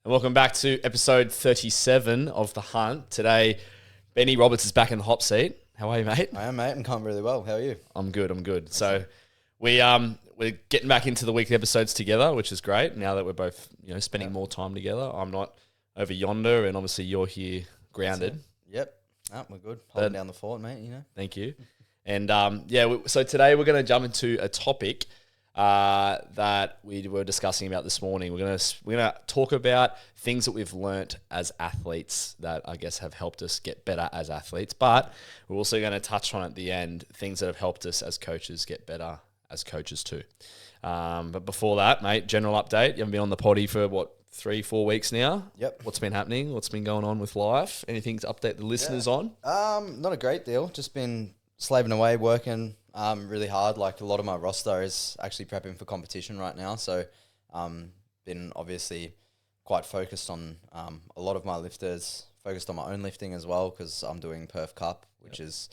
And welcome back to episode 37 of The Hunt. Today, Benny Roberts is back in the hot seat. How are you, mate? I am, mate, and going really well. How are you? I'm good. So we're getting back into the weekly episodes together, which is great. Now that we're both spending more time together, I'm not over yonder, and obviously you're here grounded. Yep. No, we're good. Holding down the fort, mate. Thank you. And so today we're going to jump into a topic that we were discussing about this morning. We're gonna talk about things that we've learnt as athletes that I guess have helped us get better as athletes, but we're also going to touch on at the end things that have helped us as coaches get better as coaches too. But before that, mate, general update. You haven't been on the potty for 3-4 weeks now? Yep. What's been happening? What's been going on with life? Anything to update the listeners on? Not a great deal. Just been slaving away, working really hard. Like a lot of my roster is actually prepping for competition right now. So been obviously quite focused on a lot of my lifters, focused on my own lifting as well, because I'm doing Perth Cup, which is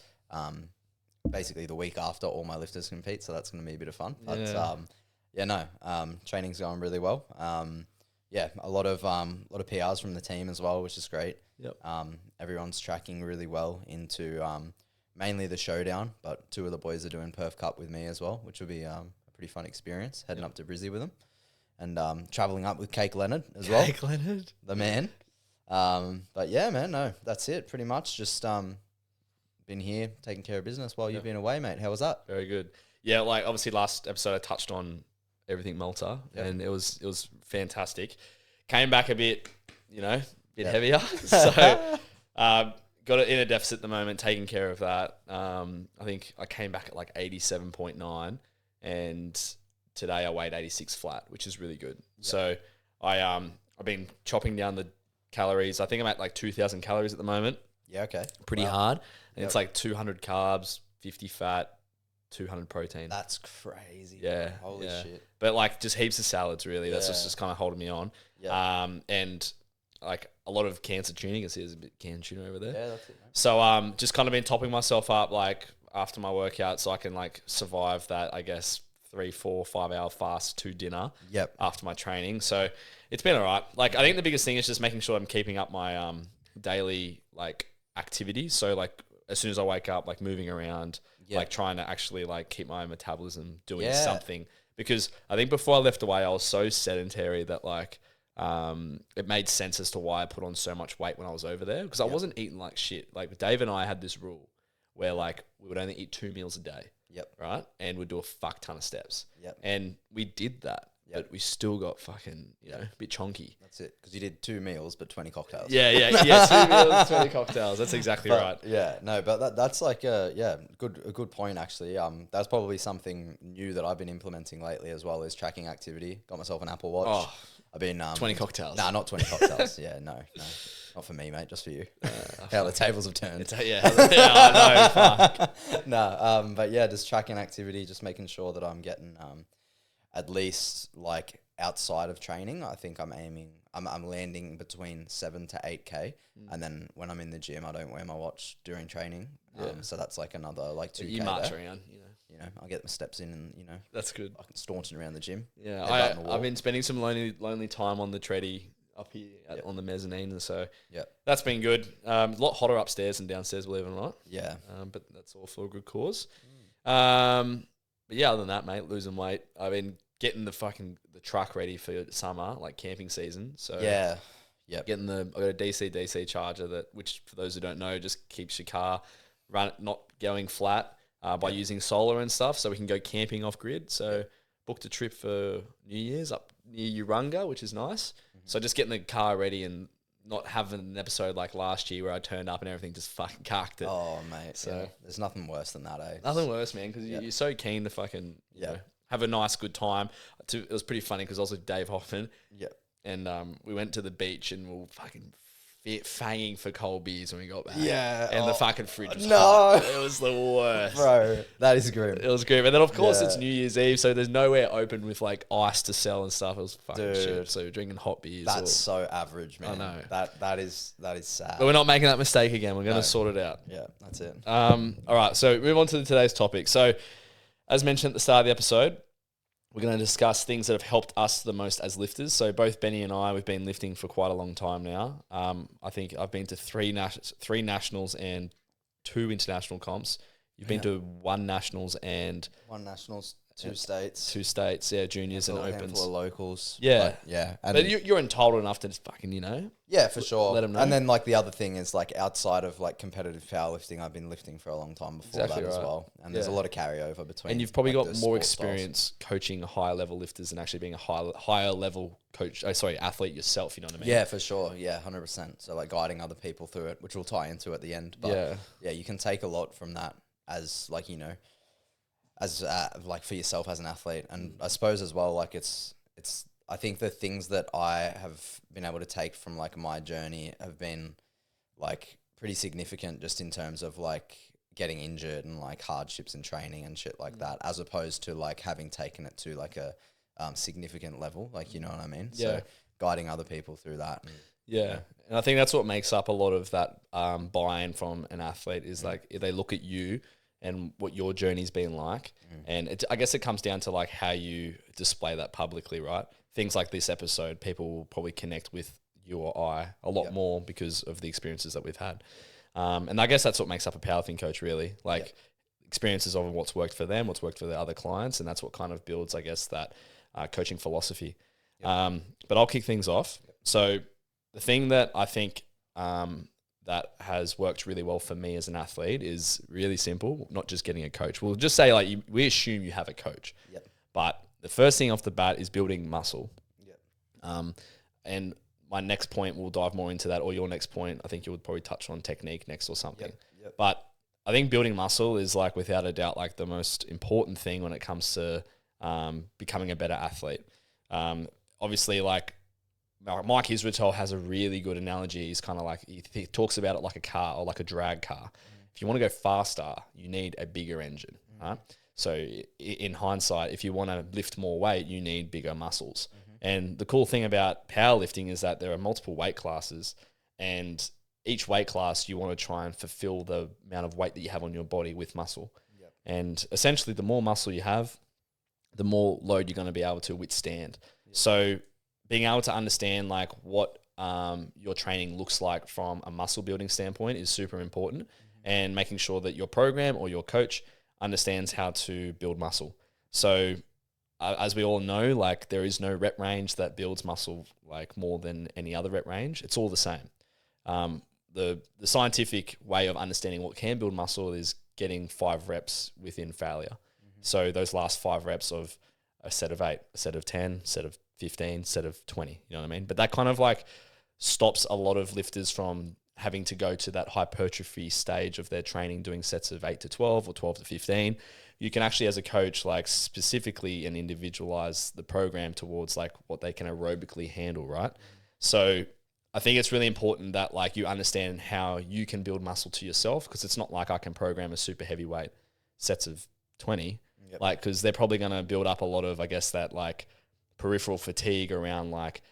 basically the week after all my lifters compete. So that's going to be a bit of fun. But training's going really well. A lot of PRs from the team as well, which is great. Yep. Everyone's tracking really well into mainly the showdown, but two of the boys are doing Perth Cup with me as well, which will be a pretty fun experience, heading up to Brizzy with them. And travelling up with Cake Leonard as well. Cake Leonard? The man. But yeah, man, no, that's it pretty much. Just been here taking care of business while you've been away, mate. How was that? Very good. Yeah, like obviously last episode I touched on everything Malta, and it was fantastic. Came back a bit, heavier. So got it in a deficit at the moment, taking care of that. I think I came back at like 87.9, and today I weighed 86 flat, which is really good. Yep. So I've been chopping down the calories. I think I'm at like 2,000 calories at the moment. Yeah, okay. Pretty hard. And it's like 200 carbs, 50 fat, 200 protein. That's crazy. Yeah. Bro. Holy shit. But like just heaps of salads, really. That's just kind of holding me on. Yeah. And like a lot of cancer tuning. You can see there's a bit of canned tuna over there. Yeah, that's it, mate. So just kind of been topping myself up like after my workout so I can like survive that, I guess, 3, 4, 5 hour fast to dinner. Yep. After my training. So it's been all right. Like I think the biggest thing is just making sure I'm keeping up my daily like activity. So like as soon as I wake up, like moving around, like trying to actually like keep my metabolism doing something. Because I think before I left away, I was so sedentary that like it made sense as to why I put on so much weight when I was over there. Because I wasn't eating like shit. Like Dave and I had this rule where like we would only eat 2 meals a day. Yep. Right? And we'd do a fuck ton of steps. Yep. And we did that. Yep. But we still got fucking, a bit chonky. That's it. Because you did 2 meals, but 20 cocktails. Yeah. 2 meals, 20 cocktails. That's exactly right. Yeah, no, but that's like a good point actually. That's probably something new that I've been implementing lately as well, is tracking activity. Got myself an Apple Watch. Oh, I've been 20 cocktails. Nah, not 20 cocktails. Yeah, no, not for me, mate. Just for you. How the tables have turned. I know. Fuck. No, but yeah, just tracking activity, just making sure that I'm getting at least like outside of training. I think I'm landing between 7 to 8K, and then when I'm in the gym, I don't wear my watch during training. So that's like another like 2K. You march around, I'll get my steps in, and that's good. I can staunching around the gym. Yeah, I've been spending some lonely time on the treadie up here on the mezzanine, and so that's been good. A lot hotter upstairs than downstairs, believe it or not. Yeah, but that's all for a good cause. But yeah, other than that, mate, losing weight. I've been getting the truck ready for summer, like camping season. So I've got a DC charger which for those who don't know, just keeps your car not going flat by using solar and stuff, so we can go camping off grid. So booked a trip for New Year's up near Urunga, which is nice. So just getting the car ready and not having an episode like last year where I turned up and everything just fucking cacked it. Oh, mate. So there's nothing worse than that, eh? Nothing worse, man, because you're so keen to fucking have a nice, good time. It was pretty funny because I was with Dave Hoffman. Yeah. And we went to the beach and we were fucking fanging for cold beers when we got back. Yeah. And the fucking fridge was hot. It was the worst. Bro, that is grim. It was grim. And then, of course, it's New Year's Eve, so there's nowhere open with, like, ice to sell and stuff. It was fucking shit. So we're drinking hot beers. That's so average, man. I know. That is sad. But we're not making that mistake again. We're going to sort it out. Yeah, that's it. All right, so move on to today's topic. So, as mentioned at the start of the episode, we're going to discuss things that have helped us the most as lifters. So both Benny and I, we've been lifting for quite a long time now. I think I've been to three nationals and 2 international comps. You've been to 1 nationals and 1 nationals, 2 states, 2 states, yeah, juniors and opens, handful of locals, yeah, yeah. And but you're entitled enough to just fucking, yeah, for sure. Let them know. And then like the other thing is like outside of like competitive powerlifting, I've been lifting for a long time before that as well, and there's a lot of carryover between. And you've probably got more experience coaching higher level lifters than actually being a higher level coach. Athlete yourself. You know what I mean? Yeah, for sure. Yeah, 100%. So like guiding other people through it, which we'll tie into at the end. But yeah, you can take a lot from that as like as like for yourself as an athlete, and I suppose as well like it's I think the things that I have been able to take from like my journey have been like pretty significant just in terms of like getting injured and like hardships in training and shit like that, as opposed to like having taken it to like a significant level, like, you know what I mean? Yeah. So guiding other people through that. And I think that's what makes up a lot of that buy-in from an athlete is like if they look at you and what your journey's been like. And I guess it comes down to like how you display that publicly, right? Things like this episode, people will probably connect with you or I a lot more because of the experiences that we've had. And I guess that's what makes up a powerlifting coach, really. Like experiences of what's worked for them, what's worked for the other clients. And that's what kind of builds, I guess, that coaching philosophy. But I'll kick things off. So the thing that I think that has worked really well for me as an athlete is really simple, not just getting a coach. We'll just say like we assume you have a coach. But the first thing off the bat is building muscle. And my next point, we'll dive more into that, or your next point, I think you would probably touch on technique next or something. But I think building muscle is like without a doubt like the most important thing when it comes to becoming a better athlete. Obviously, like Mike Israetel has a really good analogy. He's kind of like, he talks about it like a car or like a drag car. If you want to go faster, you need a bigger engine, right? So in hindsight, if you want to lift more weight, you need bigger muscles. And the cool thing about powerlifting is that there are multiple weight classes, and each weight class you want to try and fulfill the amount of weight that you have on your body with muscle. And essentially, the more muscle you have, the more load you're going to be able to withstand. So being able to understand like what your training looks like from a muscle building standpoint is super important, and making sure that your program or your coach understands how to build muscle. So as we all know, like there is no rep range that builds muscle like more than any other rep range. It's all the same. The scientific way of understanding what can build muscle is getting 5 reps within failure. So those last 5 reps of a set of 8, a set of 10, set of 15, set of 20, you know what I mean? But that kind of like stops a lot of lifters from having to go to that hypertrophy stage of their training, doing sets of 8 to 12 or 12 to 15. You can actually, as a coach, like specifically and individualize the program towards like what they can aerobically handle, right? So I think it's really important that like you understand how you can build muscle to yourself, because it's not like I can program a super heavyweight sets of 20, like, because they're probably going to build up a lot of, I guess, that like peripheral fatigue around like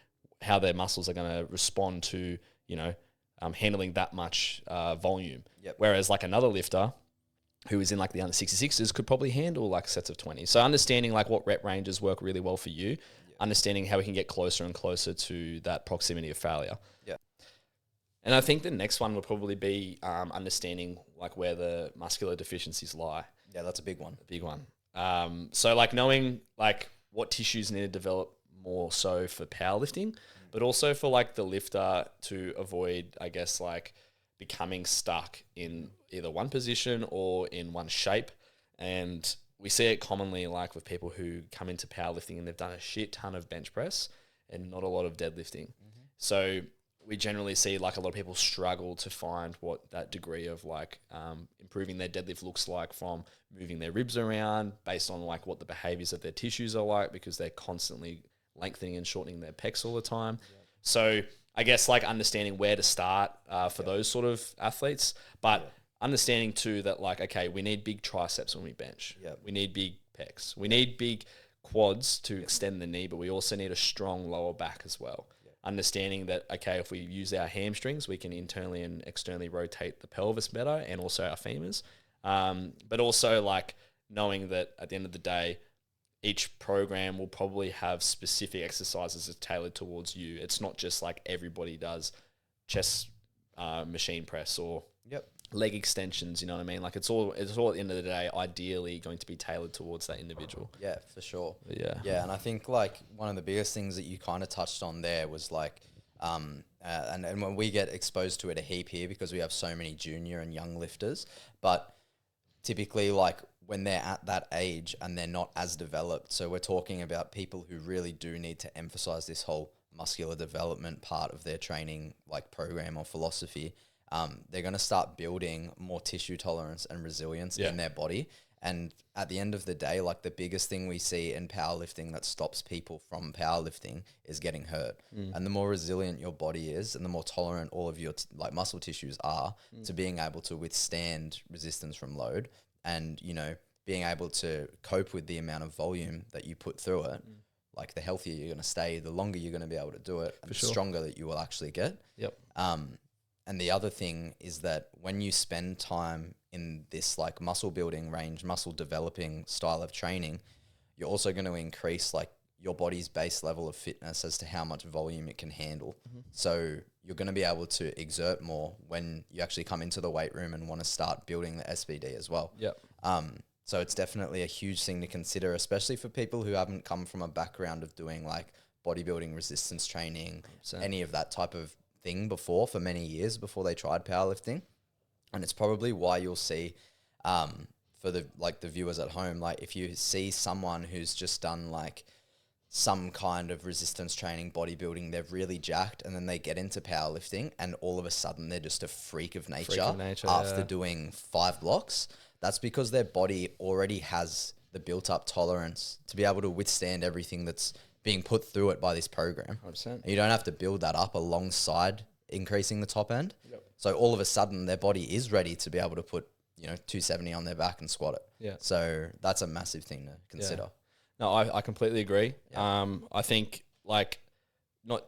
how their muscles are going to respond to, you know, handling that much volume. Whereas like another lifter who is in like the under 66s could probably handle like sets of 20. So understanding like what rep ranges work really well for you, understanding how we can get closer and closer to that proximity of failure. And I think the next one would probably be understanding like where the muscular deficiencies lie. Yeah, that's a big one. A big one. So like knowing like what tissues need to develop more so for powerlifting, but also for like the lifter to avoid, I guess, like becoming stuck in either one position or in one shape. And we see it commonly like with people who come into powerlifting and they've done a shit ton of bench press and not a lot of deadlifting. So we generally see like a lot of people struggle to find what that degree of like improving their deadlift looks like, from moving their ribs around based on like what the behaviors of their tissues are like, because they're constantly lengthening and shortening their pecs all the time. So I guess like understanding where to start for those sort of athletes, but understanding too that like, okay, we need big triceps when we bench. We need big pecs. We need big quads to extend the knee, but we also need a strong lower back as well. Understanding that, okay, if we use our hamstrings, we can internally and externally rotate the pelvis better, and also our femurs. But also like knowing that at the end of the day, each program will probably have specific exercises that's tailored towards you. It's not just like everybody does chest machine press or leg extensions, you know what I mean? Like it's all at the end of the day, ideally going to be tailored towards that individual. Yeah, for sure. But yeah. Yeah, and I think like one of the biggest things that you kind of touched on there was like, and when we get exposed to it a heap here because we have so many junior and young lifters, but typically like when they're at that age and they're not as developed. So we're talking about people who really do need to emphasize this whole muscular development part of their training, like program or philosophy. They're going to start building more tissue tolerance and resilience in their body. And at the end of the day, like the biggest thing we see in powerlifting that stops people from powerlifting is getting hurt. And the more resilient your body is and the more tolerant all of your like muscle tissues are to being able to withstand resistance from load and, you know, being able to cope with the amount of volume that you put through it, like the healthier you're going to stay, the longer you're going to be able to do it, and the stronger that you will actually get. And the other thing is that when you spend time in this like muscle building range, muscle developing style of training, you're also going to increase like your body's base level of fitness as to how much volume it can handle. So you're going to be able to exert more when you actually come into the weight room and want to start building the SBD as well. So it's definitely a huge thing to consider, especially for people who haven't come from a background of doing like bodybuilding, resistance training, any of that type of thing before for many years before they tried powerlifting. And it's probably why you'll see for the like the viewers at home, like if you see someone who's just done like some kind of resistance training, bodybuilding, they're really jacked, and then they get into powerlifting and all of a sudden they're just a freak of nature, after doing 5 blocks. That's because their body already has the built up tolerance to be able to withstand everything that's being put through it by this program. 100%. And you don't have to build that up alongside increasing the top end. So all of a sudden their body is ready to be able to put, you know, 270 on their back and squat it. So that's a massive thing to consider. No, I completely agree. I think like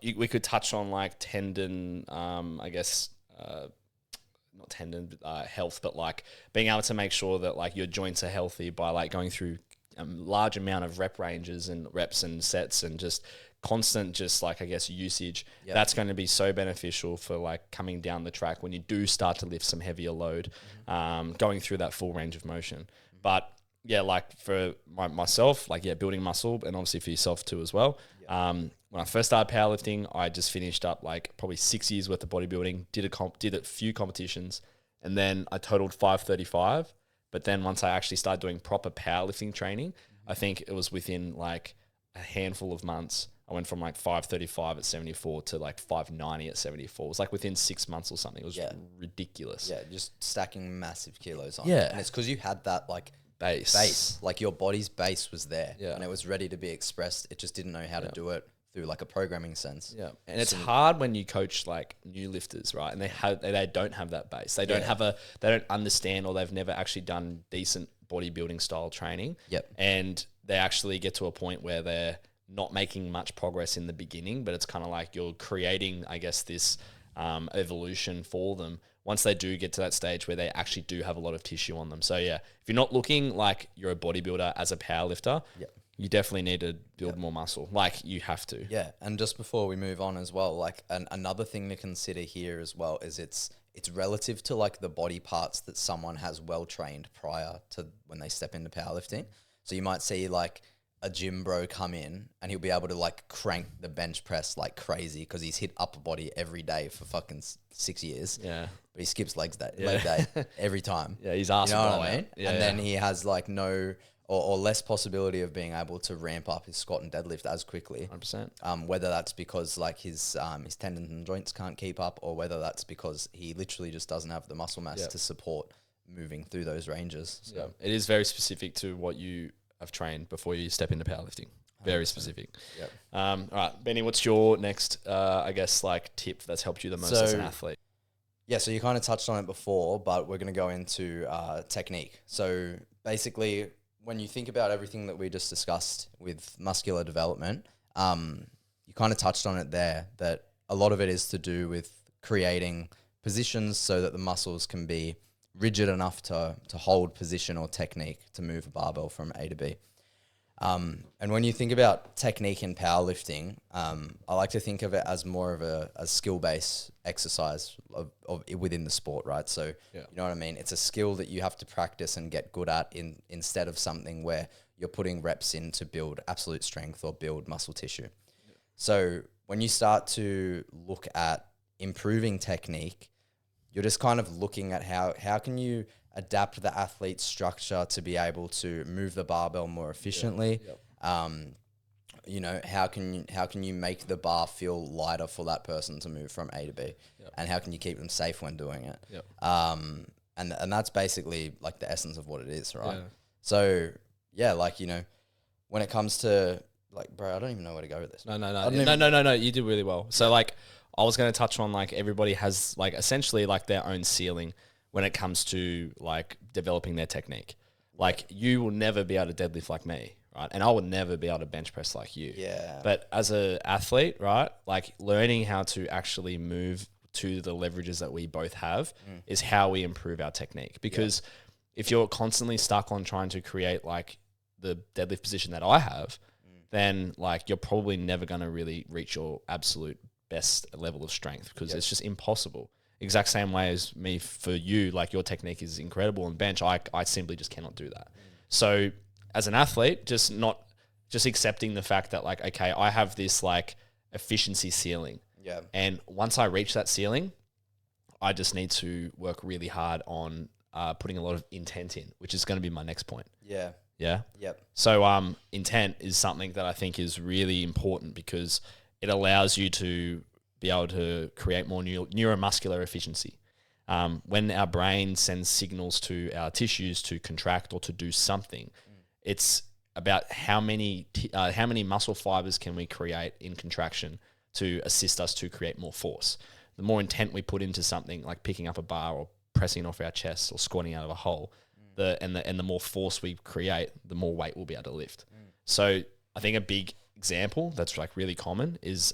we could touch on like tendon, I guess, not tendon, health, but like being able to make sure that like your joints are healthy by like going through large amount of rep ranges and reps and sets and just constant, just like, I guess, usage. That's going to be so beneficial for like coming down the track when you do start to lift some heavier load, going through that full range of motion. But yeah, like for myself, like, building muscle, and obviously for yourself too as well. When I first started powerlifting, I just finished up like probably 6 years worth of bodybuilding, did a few competitions, and then I totaled 535. But then once I actually started doing proper powerlifting training, I think it was within like a handful of months, I went from like 535 at 74 to like 590 at 74. It was like within 6 months or something. It was ridiculous. Yeah, just stacking massive kilos on. Yeah. And it's because you had that like base. Like your body's base was there and it was ready to be expressed. It just didn't know how to do it through like a programming sense. And it's hard when you coach like new lifters, right? And they don't have that base. They don't they don't understand, or they've never actually done decent bodybuilding style training. And they actually get to a point where they're not making much progress in the beginning, but it's kind of like you're creating, I guess, this evolution for them once they do get to that stage where they actually do have a lot of tissue on them. So yeah, if you're not looking like you're a bodybuilder as a powerlifter, you definitely need to build more muscle. Like, you have to. Yeah, and just before we move on as well, like another thing to consider here as well is it's relative to like the body parts that someone has well trained prior to when they step into powerlifting. So you might see like a gym bro come in and he'll be able to like crank the bench press like crazy because he's hit upper body every day for fucking 6 years. Yeah. But he skips leg day every time. Yeah, he's asked. You know what I mean? Yeah, and then he has like no or less possibility of being able to ramp up his squat and deadlift as quickly. 100%. Whether that's because like his tendons and joints can't keep up, or whether that's because he literally just doesn't have the muscle mass to support moving through those ranges. So it is very specific to what you have trained before you step into powerlifting. Very 100%. Specific. All right, Benny, what's your next, I guess, like tip that's helped you the most as an athlete? Yeah, so you kind of touched on it before, but we're going to go into technique. So basically, when you think about everything that we just discussed with muscular development, you kind of touched on it there, that a lot of it is to do with creating positions so that the muscles can be rigid enough to hold position or technique to move a barbell from A to B. And when you think about technique in powerlifting, I like to think of it as more of a skill-based exercise of within the sport, right? So you know what I mean? It's a skill that you have to practice and get good at instead of something where you're putting reps in to build absolute strength or build muscle tissue. Yeah. So when you start to look at improving technique, you're just kind of looking at how can you adapt the athlete's structure to be able to move the barbell more efficiently. You know, how can you make the bar feel lighter for that person to move from A to B, and how can you keep them safe when doing it? And that's basically like the essence of what it is, right? So like, you know, when it comes to like, bro, I don't even know where to go with this. No, you did really well. So like, I was going to touch on like everybody has like essentially like their own ceiling when it comes to like developing their technique. Like you will never be able to deadlift like me, right? And I will never be able to bench press like you. Yeah. But as an athlete, right, like learning how to actually move to the leverages that we both have is how we improve our technique. Because if you're constantly stuck on trying to create like the deadlift position that I have, then like you're probably never going to really reach your absolute best level of strength because it's just impossible. Exact same way as me for you, like your technique is incredible on bench. I simply just cannot do that. So as an athlete, just accepting the fact that like, okay, I have this like efficiency ceiling. Yeah. And once I reach that ceiling, I just need to work really hard on putting a lot of intent in, which is going to be my next point. Yeah. Yeah. Yep. So intent is something that I think is really important because it allows you to be able to create more neuromuscular efficiency. When our brain sends signals to our tissues to contract or to do something, it's about how many muscle fibers can we create in contraction to assist us to create more force. The more intent we put into something like picking up a bar or pressing it off our chest or squatting out of a hole, the more force we create, the more weight we'll be able to lift. So I think a big example that's like really common is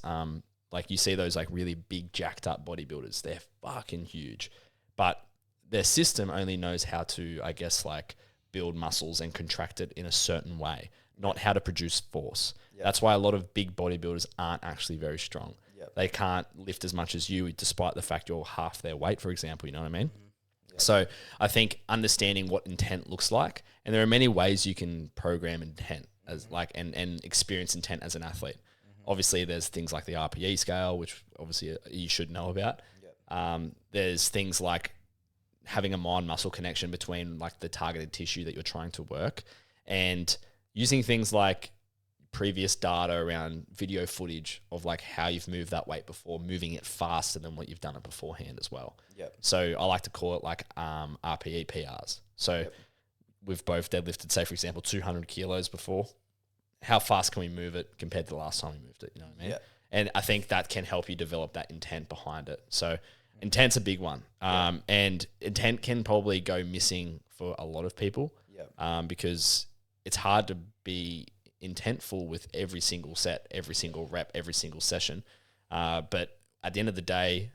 like you see those like really big jacked up bodybuilders. They're fucking huge, but their system only knows how to, I guess, like build muscles and contract it in a certain way, not how to produce force. That's why a lot of big bodybuilders aren't actually very strong. They can't lift as much as you, despite the fact you're half their weight, for example. You know what I mean? So I think understanding what intent looks like, and there are many ways you can program intent as like and experience intent as an athlete. Obviously, there's things like the RPE scale, which obviously you should know about. There's things like having a mind-muscle connection between like the targeted tissue that you're trying to work, and using things like previous data around video footage of like how you've moved that weight before, moving it faster than what you've done it beforehand as well. So I like to call it like RPE PRs. So we've both deadlifted, say for example, 200 kilos before. How fast can we move it compared to the last time we moved it? You know what I mean? And I think that can help you develop that intent behind it. So intent's a big one. And intent can probably go missing for a lot of people because it's hard to be intentful with every single set, every single rep, every single session. But at the end of the day,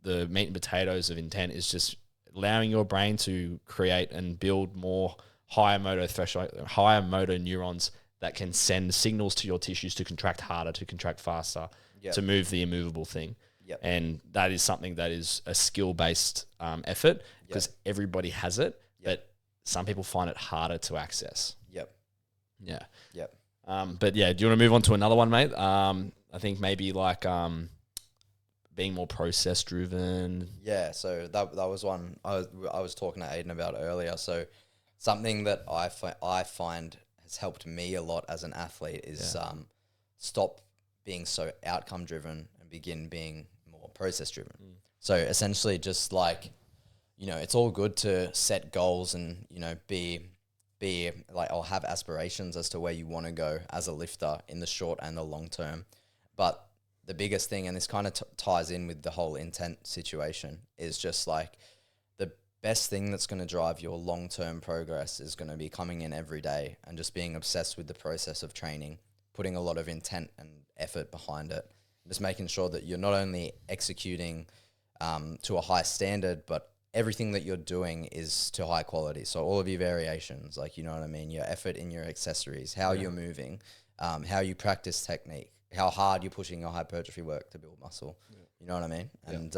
the meat and potatoes of intent is just allowing your brain to create and build more higher motor neurons that can send signals to your tissues to contract harder, to contract faster, to move the immovable thing. And that is something that is a skill-based effort because everybody has it, but some people find it harder to access. But yeah, do you want to move on to another one, mate? I think maybe like being more process-driven. Yeah, so that was one I was talking to Aiden about earlier. So something that I find has helped me a lot as an athlete is stop being so outcome driven and begin being more process driven. So essentially just like, you know, it's all good to set goals and, you know, be like, I'll have aspirations as to where you want to go as a lifter in the short and the long term. But the biggest thing, and this kind of ties in with the whole intent situation, is just like the best thing that's going to drive your long-term progress is going to be coming in every day and just being obsessed with the process of training, putting a lot of intent and effort behind it, just making sure that you're not only executing to a high standard, but everything that you're doing is to high quality. So all of your variations, like, you know what I mean, your effort in your accessories, how you're moving, how you practice technique, how hard you're pushing your hypertrophy work to build muscle. You know what I mean? And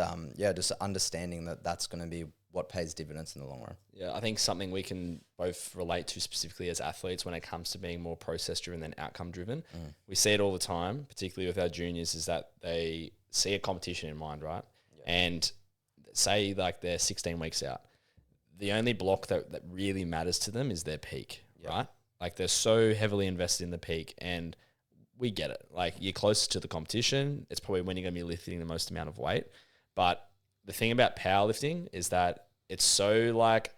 just understanding that that's going to be what pays dividends in the long run. Yeah, I think something we can both relate to specifically as athletes when it comes to being more process driven than outcome driven. We see it all the time, particularly with our juniors, is that they see a competition in mind, right? And say like they're 16 weeks out. The only block that really matters to them is their peak, right? Like they're so heavily invested in the peak, and we get it. Like you're closer to the competition. It's probably when you're going to be lifting the most amount of weight. But the thing about powerlifting is that it's so like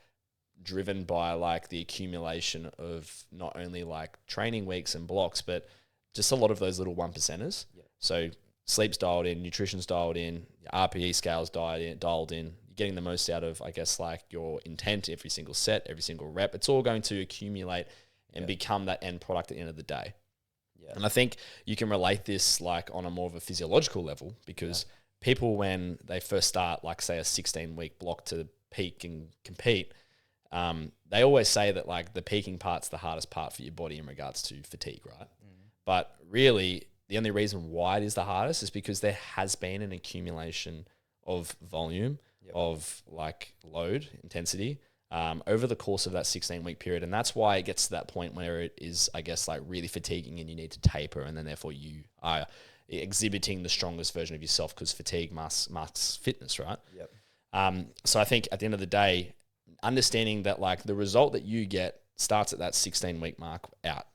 driven by like the accumulation of not only like training weeks and blocks, but just a lot of those little 1%ers. So sleep's dialed in, nutrition's dialed in, your RPE scale's dialed in. You're getting the most out of, I guess, like your intent every single set, every single rep. It's all going to accumulate and become that end product at the end of the day. And I think you can relate this like on a more of a physiological level, because people, when they first start, like say a 16-week block to peak and compete, they always say that like the peaking part's the hardest part for your body in regards to fatigue, right? But really, the only reason why it is the hardest is because there has been an accumulation of volume, of like load, intensity, over the course of that 16-week period. And that's why it gets to that point where it is, I guess, like really fatiguing and you need to taper, and then therefore you are exhibiting the strongest version of yourself, because fatigue masks fitness, right? So I think at the end of the day, understanding that like the result that you get starts at that 16-week mark out.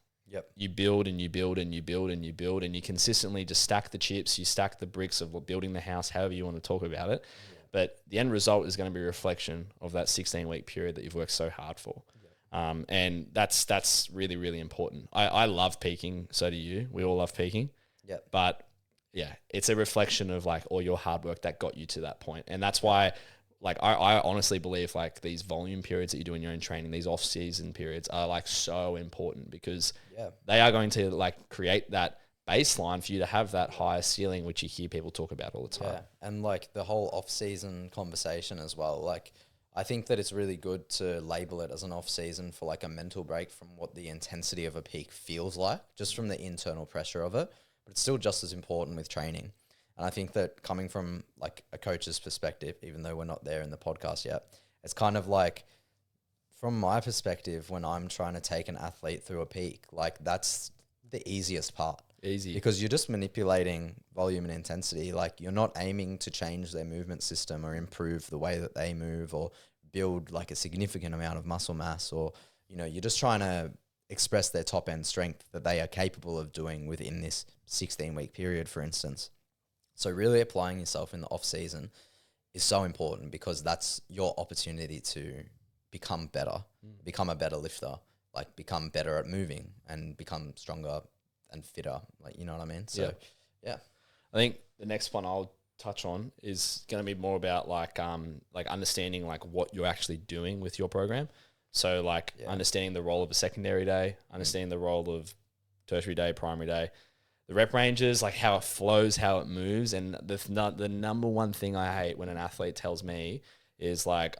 You build and you build and you build and you build, and you consistently just stack the chips, you stack the bricks of building the house, however you want to talk about it. But the end result is going to be a reflection of that 16-week period that you've worked so hard for. And that's really, really important. I love peaking. So do you. We all love peaking. But yeah, it's a reflection of like all your hard work that got you to that point. And that's why like I honestly believe like these volume periods that you do in your own training, these off-season periods are like so important, because they are going to like create that baseline for you to have that higher ceiling, which you hear people talk about all the time. And like the whole off-season conversation as well. Like I think that it's really good to label it as an off-season for like a mental break from what the intensity of a peak feels like, just from the internal pressure of it. But it's still just as important with training. And I think that coming from like a coach's perspective, even though we're not there in the podcast yet, it's kind of like, from my perspective, when I'm trying to take an athlete through a peak, like that's the easiest part. Because you're just manipulating volume and intensity. Like you're not aiming to change their movement system or improve the way that they move or build like a significant amount of muscle mass, or, you know, you're just trying to express their top end strength that they are capable of doing within this 16-week period, for instance. So really applying yourself in the off season is so important, because that's your opportunity to become better, become a better lifter, like become better at moving and become stronger and fitter, like, you know what I mean? So I think the next one I'll touch on is going to be more about like understanding like what you're actually doing with your program. So like understanding the role of a secondary day, understanding the role of tertiary day, primary day, the rep ranges, like how it flows, how it moves. And the number one thing I hate when an athlete tells me is like,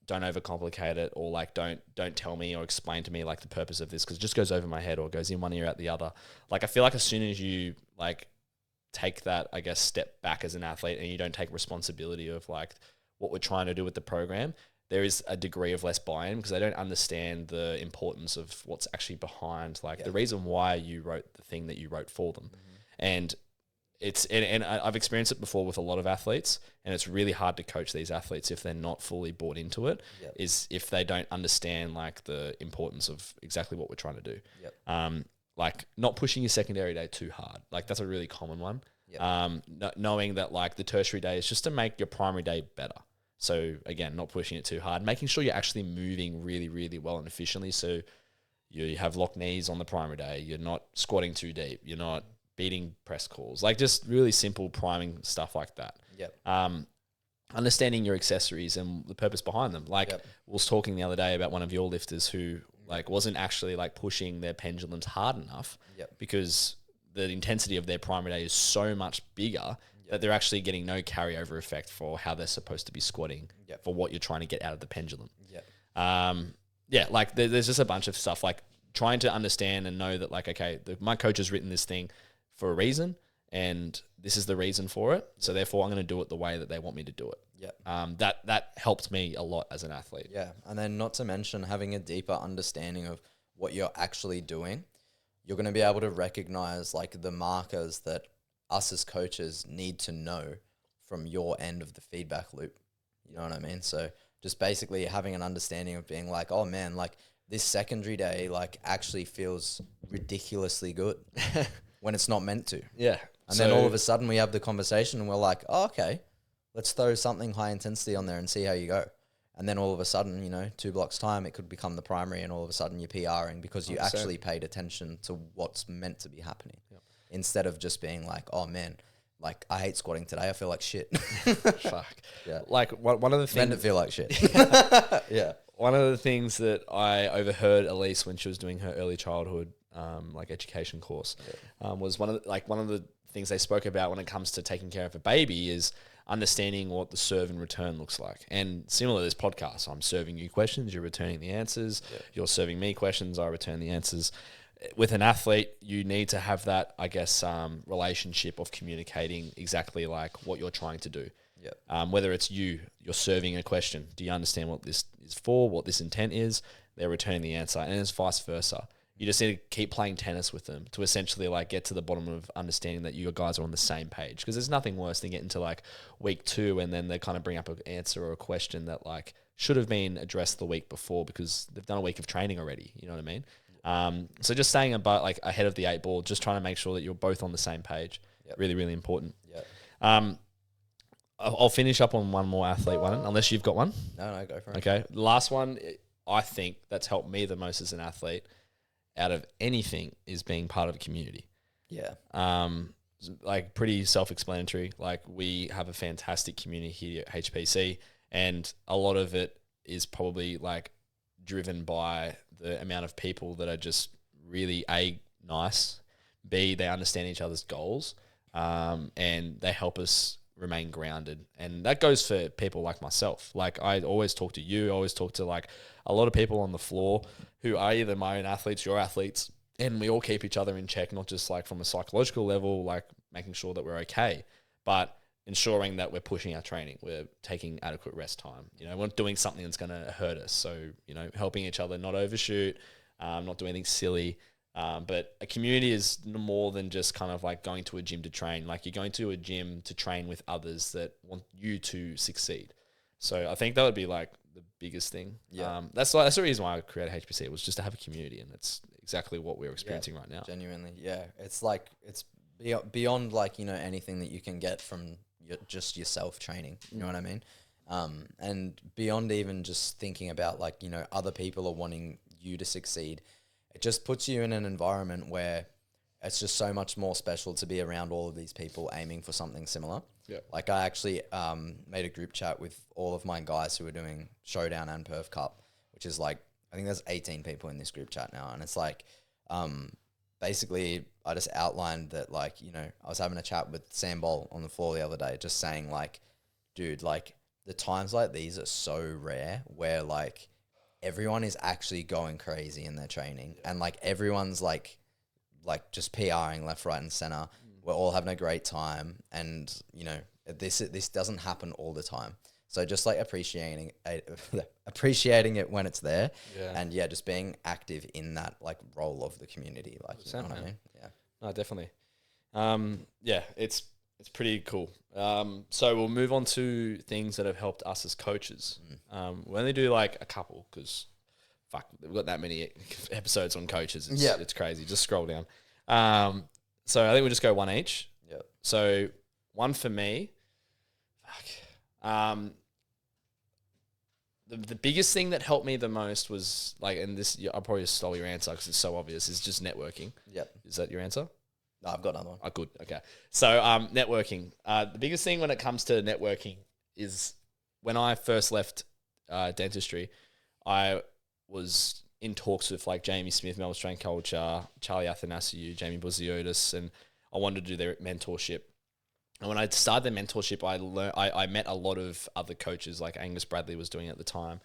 don't overcomplicate it, or like don't tell me or explain to me like the purpose of this, because it just goes over my head or goes in one ear out the other. Like I feel like as soon as you like take that, I guess, step back as an athlete and you don't take responsibility of like what we're trying to do with the program, there is a degree of less buy-in, because they don't understand the importance of what's actually behind like the reason why you wrote the thing that you wrote for them. And and I've experienced it before with a lot of athletes, and it's really hard to coach these athletes if they're not fully bought into it, is if they don't understand like the importance of exactly what we're trying to do. Like not pushing your secondary day too hard. Like that's a really common one. Knowing that like the tertiary day is just to make your primary day better. So again, not pushing it too hard, making sure you're actually moving really, really well and efficiently. So you have locked knees on the primary day. You're not squatting too deep. You're not beating press calls, like just really simple priming stuff like that. Understanding your accessories and the purpose behind them. Like was talking the other day about one of your lifters who like wasn't actually like pushing their pendulums hard enough because the intensity of their primary day is so much bigger that they're actually getting no carryover effect for how they're supposed to be squatting for what you're trying to get out of the pendulum. Like there's just a bunch of stuff like trying to understand and know that like, okay, my coach has written this thing for a reason and this is the reason for it. So therefore I'm going to do it the way that they want me to do it. That helped me a lot as an athlete. Yeah. And then not to mention having a deeper understanding of what you're actually doing. You're going to be able to recognize like the markers that us as coaches need to know from your end of the feedback loop. You know what I mean? So just basically having an understanding of being like, oh man, like this secondary day, like actually feels ridiculously good when it's not meant to. Yeah. And then all of a sudden we have the conversation and we're like, oh, okay, let's throw something high intensity on there and see how you go. And then all of a sudden, you know, 2 blocks time, it could become the primary and all of a sudden you're PRing because you 100%. Actually paid attention to what's meant to be happening. Instead of just being like, oh man, like I hate squatting today. I feel like shit. Fuck. Yeah. Like one of the things. Meant to feel like shit. Yeah. One of the things that I overheard Elise when she was doing her early childhood like education course was one of the things they spoke about when it comes to taking care of a baby is understanding what the serve and return looks like. And similar to this podcast, I'm serving you questions, you're returning the answers. You're serving me questions, I return the answers. With an athlete, you need to have that, I guess, relationship of communicating exactly like what you're trying to do. Whether it's you're serving a question, do you understand what this is for, what this intent is? They're returning the answer, and it's vice versa. You just need to keep playing tennis with them to essentially like get to the bottom of understanding that you guys are on the same page. Because there's nothing worse than getting to like week 2 and then they kind of bring up an answer or a question that like should have been addressed the week before because they've done a week of training already. You know what I mean? So just staying about like ahead of the 8 ball, just trying to make sure that you're both on the same page. Really, really important. I'll finish up on one more athlete one, unless you've got one. No, go for it. Okay. The last one, I think that's helped me the most as an athlete out of anything is being part of a community. Like pretty self-explanatory. Like we have a fantastic community here at HPC and a lot of it is probably like driven by the amount of people that are just really A, nice, B, they understand each other's goals, and they help us remain grounded. And that goes for people like myself. Like I always talk to you, I always talk to like a lot of people on the floor who are either my own athletes, your athletes, and we all keep each other in check, not just like from a psychological level, like making sure that we're okay, but ensuring that we're pushing our training, we're taking adequate rest time. You know, we're not doing something that's going to hurt us. So, you know, helping each other not overshoot, not do anything silly. But a community is more than just kind of like going to a gym to train. Like you're going to a gym to train with others that want you to succeed. So I think that would be like the biggest thing. That's the reason why I created HPC. It was just to have a community, and that's exactly what we're experiencing right now. Genuinely, it's like it's beyond like, you know, anything that you can get from just yourself training. You know what I mean? And beyond even just thinking about like, you know, other people are wanting you to succeed. It just puts you in an environment where it's just so much more special to be around all of these people aiming for something similar. Like I actually made a group chat with all of my guys who are doing Showdown and Perth Cup, which is like, I think there's 18 people in this group chat now. And it's like, basically I just outlined that like, you know, I was having a chat with Sam Boll on the floor the other day, just saying like, dude, like the times like these are so rare where like everyone is actually going crazy in their training and like everyone's like just PRing left, right and center. We're all having a great time. And you know, this doesn't happen all the time. So just like appreciating it when it's there, and just being active in that like role of the community, like you know what I mean? No, definitely. It's pretty cool. So we'll move on to things that have helped us as coaches. We only do like a couple because we've got that many episodes on coaches. It's crazy. Just scroll down. So I think we'll just go one each. So one for me. The biggest thing that helped me the most was like, and this I'll probably just stole your answer because it's so obvious, is just networking. Is that your answer? No, I've got another one. Oh, good. Okay. So networking. The biggest thing when it comes to networking is when I first left dentistry, I was in talks with like Jamie Smith, Melbourne Strength Culture, Charlie Athanasiou, Jamie Boziotis, and I wanted to do their mentorship. And when I started the mentorship, I met a lot of other coaches, like Angus Bradley was doing it at the time.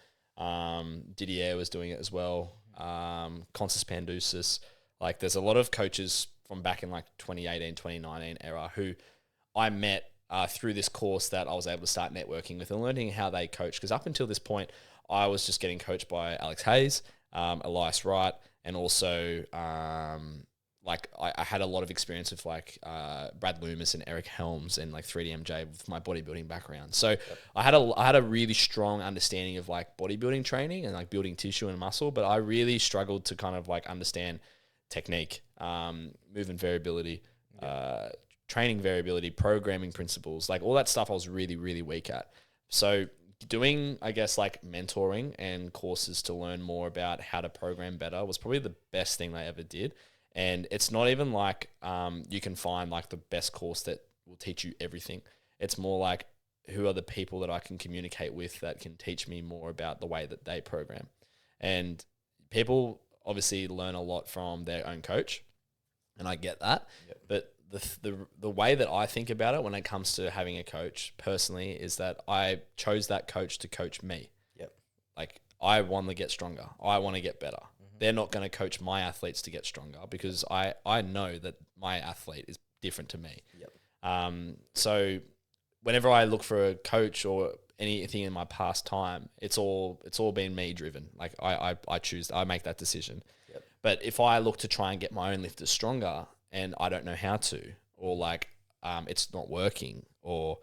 Didier was doing it as well. Constance Pandusis. Like there's a lot of coaches from back in like 2018, 2019 era who I met through this course that I was able to start networking with and learning how they coach. Because up until this point, I was just getting coached by Alex Hayes, Elias Wright, and also like I had a lot of experience with like Brad Loomis and Eric Helms and like 3DMJ with my bodybuilding background. So I had a really strong understanding of like bodybuilding training and like building tissue and muscle, but I really struggled to kind of like understand technique, movement variability, training variability, programming principles, like all that stuff I was really, really weak at. So doing, I guess, like mentoring and courses to learn more about how to program better was probably the best thing I ever did. And it's not even like you can find like the best course that will teach you everything. It's more like who are the people that I can communicate with that can teach me more about the way that they program. And people obviously learn a lot from their own coach, and I get that. Yep. But the way that I think about it when it comes to having a coach personally is that I chose that coach to coach me. Yep. Like I want to get stronger. I want to get better. They're not going to coach my athletes to get stronger because I know that my athlete is different to me. Yep. So whenever I look for a coach or anything in my past time, it's all been me driven. Like I make that decision. Yep. But if I look to try and get my own lifters stronger and I don't know how to, or like it's not working, or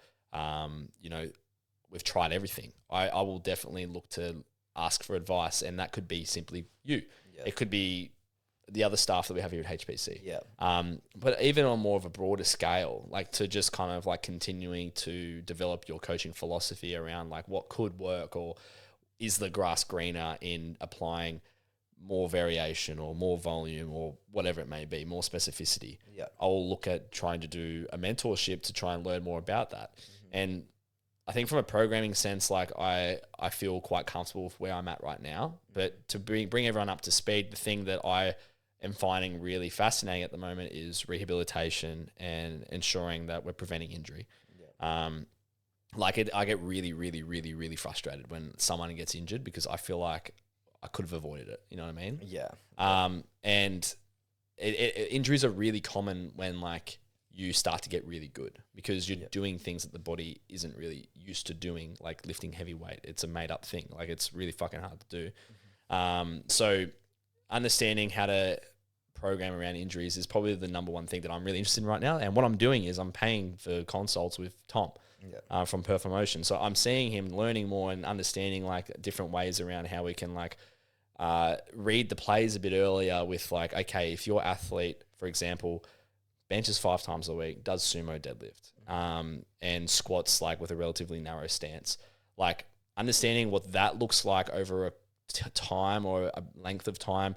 we've tried everything, I will definitely look to ask for advice, and that could be simply you. It could be the other staff that we have here at HPC. Yeah. But even on more of a broader scale, like to just kind of like continuing to develop your coaching philosophy around like what could work, or is the grass greener in applying more variation or more volume or whatever it may be, more specificity. Yeah. I'll look at trying to do a mentorship to try and learn more about that. And I think from a programming sense, like I feel quite comfortable with where I'm at right now. But to bring everyone up to speed, the thing that I am finding really fascinating at the moment is rehabilitation and ensuring that we're preventing injury. Yeah. I get really, really, really, really frustrated when someone gets injured because I feel like I could have avoided it. You know what I mean? Yeah. And injuries are really common when like you start to get really good because you're doing things that the body isn't really used to doing, like lifting heavy weight. It's a made up thing. Like it's really fucking hard to do. So understanding how to program around injuries is probably the number one thing that I'm really interested in right now. And what I'm doing is I'm paying for consults with Tom from Performotion. So I'm seeing him, learning more and understanding like different ways around how we can like read the plays a bit earlier with like, okay, if your athlete, for example, benches 5 times a week, does sumo deadlift, and squats like with a relatively narrow stance. Like understanding what that looks like over a time or a length of time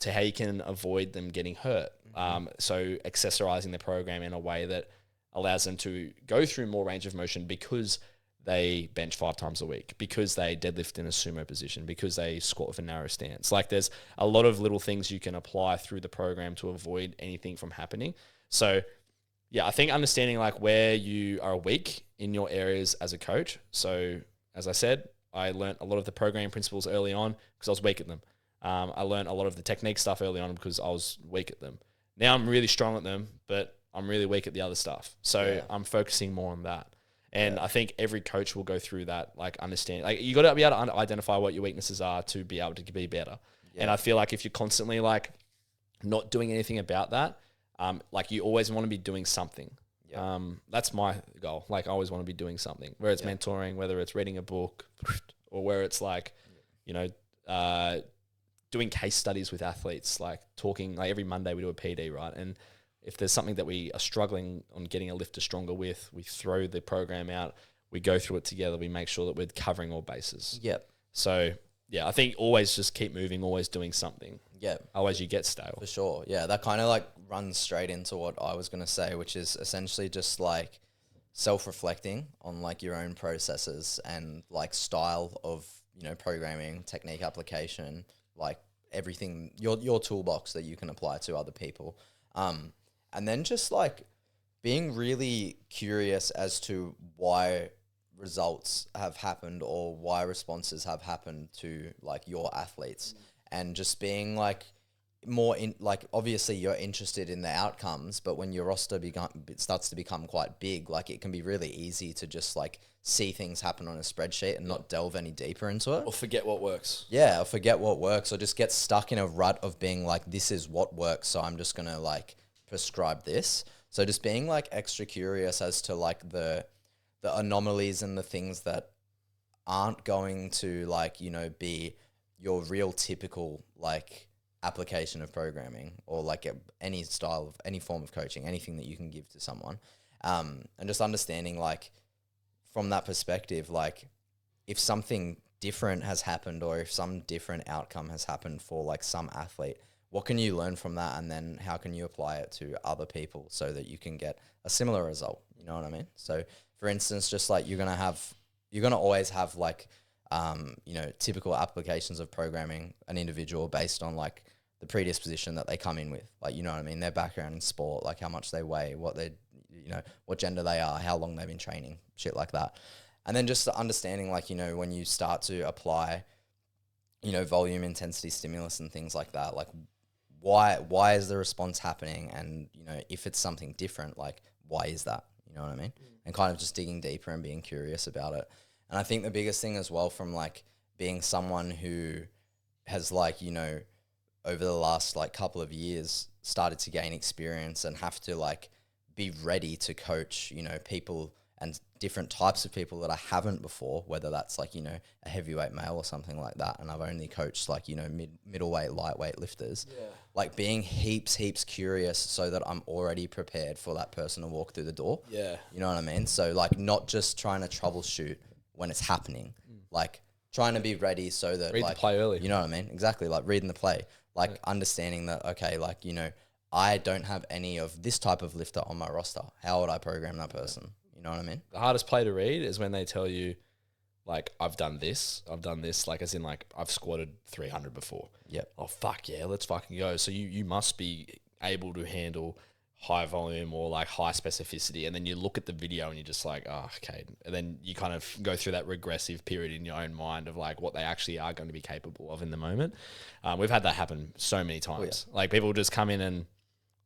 to how you can avoid them getting hurt. So accessorizing the program in a way that allows them to go through more range of motion because they bench 5 times a week, because they deadlift in a sumo position, because they squat with a narrow stance. Like there's a lot of little things you can apply through the program to avoid anything from happening. So yeah, I think understanding like where you are weak in your areas as a coach. So as I said, I learned a lot of the programming principles early on because I was weak at them. I learned a lot of the technique stuff early on because I was weak at them. Now I'm really strong at them, but I'm really weak at the other stuff. So I'm focusing more on that. And I think every coach will go through that, like understand, like you got to be able to identify what your weaknesses are to be able to be better. And I feel like if you're constantly like not doing anything about that, like you always want to be doing something. That's my goal. Like I always want to be doing something, whether it's mentoring, whether it's reading a book, or where it's like, doing case studies with athletes, like talking, like every Monday we do a PD, right? And if there's something that we are struggling on getting a lifter stronger with, we throw the program out, we go through it together, we make sure that we're covering all bases. So yeah, I think always just keep moving, always doing something. Otherwise you get stale. For sure. Yeah, that kind of like runs straight into what I was going to say, which is essentially just like self-reflecting on like your own processes and like style of, programming, technique application, like everything, your toolbox that you can apply to other people. And then just like being really curious as to why results have happened or why responses have happened to like your athletes, and just being like more in, like, obviously you're interested in the outcomes, but when your roster starts to become quite big, like it can be really easy to just like see things happen on a spreadsheet and not delve any deeper into it, or forget what works. Yeah, or forget what works, or just get stuck in a rut of being like, this is what works, so I'm just gonna like prescribe this. So just being like extra curious as to like the anomalies and the things that aren't going to like, you know, be your real typical like application of programming, or like any style of any form of coaching, anything that you can give to someone, and just understanding like from that perspective, like if something different has happened or if some different outcome has happened for like some athlete, what can you learn from that, and then how can you apply it to other people so that you can get a similar result? You know what I mean? So for instance, just like you're gonna always have like you know, typical applications of programming an individual based on like the predisposition that they come in with, like, you know what I mean, their background in sport, like how much they weigh, what they, you know, what gender they are, how long they've been training, shit like that. And then just understanding like, you know, when you start to apply, you know, volume, intensity, stimulus and things like that, like why is the response happening? And, you know, if it's something different, like why is that? You know what I mean? And kind of just digging deeper and being curious about it. And I think the biggest thing as well, from like being someone who has like, you know, over the last like couple of years started to gain experience and have to like be ready to coach, you know, people and different types of people that I haven't before, whether that's like, you know, a heavyweight male or something like that. And I've only coached like, you know, middleweight, lightweight lifters, like being heaps curious so that I'm already prepared for that person to walk through the door. Yeah. You know what I mean? So like not just trying to troubleshoot when it's happening, like trying to be ready so that read like, the play early. You know what I mean? Exactly. Like reading the play, like understanding that, okay, like, you know, I don't have any of this type of lifter on my roster. How would I program that person? You know what I mean? The hardest play to read is when they tell you, like, I've done this, like, as in, like, I've squatted 300 before. Yep. Oh, fuck yeah, let's fucking go. So you must be able to handle high volume or, like, high specificity. And then you look at the video and you're just like, oh, okay. And then you kind of go through that regressive period in your own mind of, like, what they actually are going to be capable of in the moment. We've had that happen so many times. Like, people just come in and,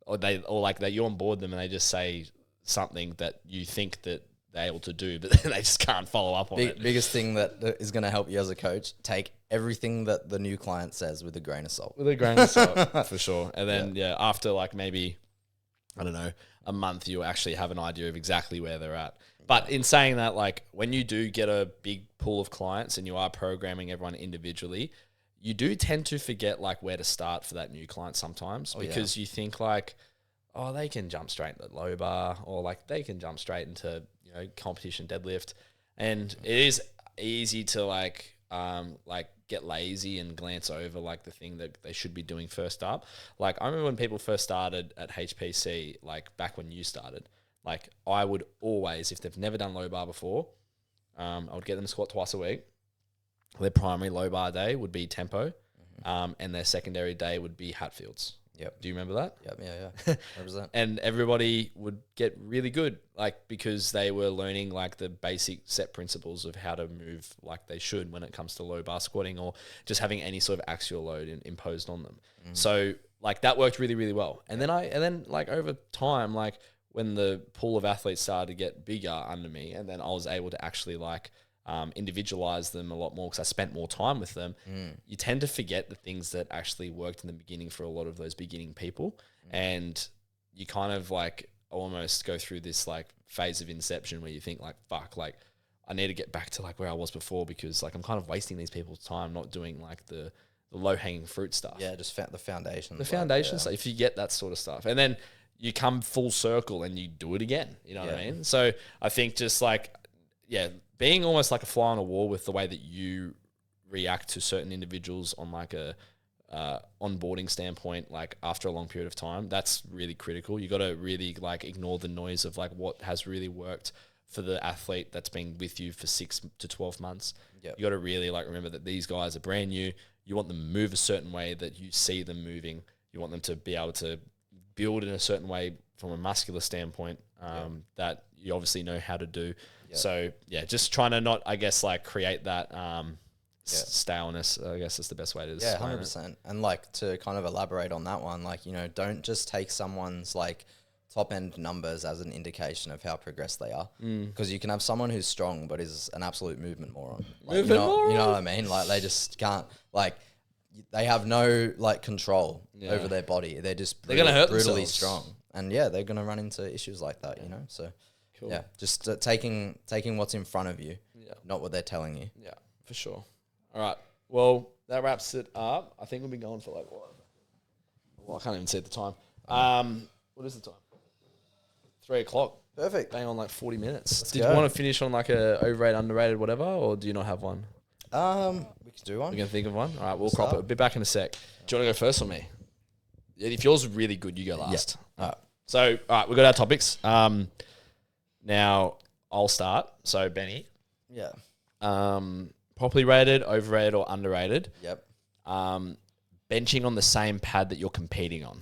or you onboard them and they just say something that you think that they're able to do, but then they just can't follow up on it. Biggest thing that is going to help you as a coach, take everything that the new client says with a grain of salt. With a grain of salt, for sure. And then, after like maybe, I don't know, a month, you'll actually have an idea of exactly where they're at. But in saying that, like when you do get a big pool of clients and you are programming everyone individually, you do tend to forget like where to start for that new client sometimes, because you think like, oh, they can jump straight into low bar, or like they can jump straight into, you know, competition deadlift. And it is easy to like get lazy and glance over like the thing that they should be doing first up. Like I remember when people first started at HPC, like back when you started, like I would always, if they've never done low bar before, I would get them to squat twice a week. Their primary low bar day would be tempo, and their secondary day would be Hatfields. Yep. Do you remember that? Yep. Yeah. 100%. And everybody would get really good, like because they were learning like the basic set principles of how to move like they should when it comes to low bar squatting or just having any sort of axial load imposed on them. So like that worked really, really well. And then like over time, like when the pool of athletes started to get bigger under me, and then I was able to actually like individualize them a lot more because I spent more time with them. You tend to forget the things that actually worked in the beginning for a lot of those beginning people. And you kind of like almost go through this like phase of inception where you think like, fuck, like I need to get back to like where I was before, because like I'm kind of wasting these people's time not doing like the low hanging fruit stuff. Yeah, just the foundation. The foundation stuff. If you get that sort of stuff, and then you come full circle and you do it again, you know what I mean? So I think just like, being almost like a fly on a wall with the way that you react to certain individuals on like a onboarding standpoint, like after a long period of time, that's really critical. You got to really like ignore the noise of like what has really worked for the athlete that's been with you for 6 to 12 months. You got to really like remember that these guys are brand new. You want them to move a certain way that you see them moving. You want them to be able to build in a certain way from a muscular standpoint. that you obviously know how to do. Yep. So yeah, just trying to not, I guess, like create that staleness. I guess is the best way to describe it. 100%. And like to kind of elaborate on that one, like, you know, don't just take someone's like top end numbers as an indication of how progressed they are, because you can have someone who's strong but is an absolute movement moron. Like, you know what I mean? Like they just can't, like they have no like control over their body. They're just they're gonna hurt brutally themselves. strong, and they're gonna run into issues like that. You know, so just taking what's in front of you, not what they're telling you. Yeah, for sure. All right, well that wraps it up. I think we'll be going for like what? Well, I can't even see the time. What is the time? 3 o'clock. Perfect. Bang on like 40 minutes. Did you want to finish on like a overrated, underrated, whatever, or do you not have one? We can do one. We can think of one. All right, we'll crop it. We'll be back in a sec. Do you want to go first or me? If yours is really good, you go last. Yeah. All right. So, all right, we've got our topics. Now, I'll start. So, Benny. Yeah. Properly rated, overrated, or underrated. Yep. Benching on the same pad that you're competing on.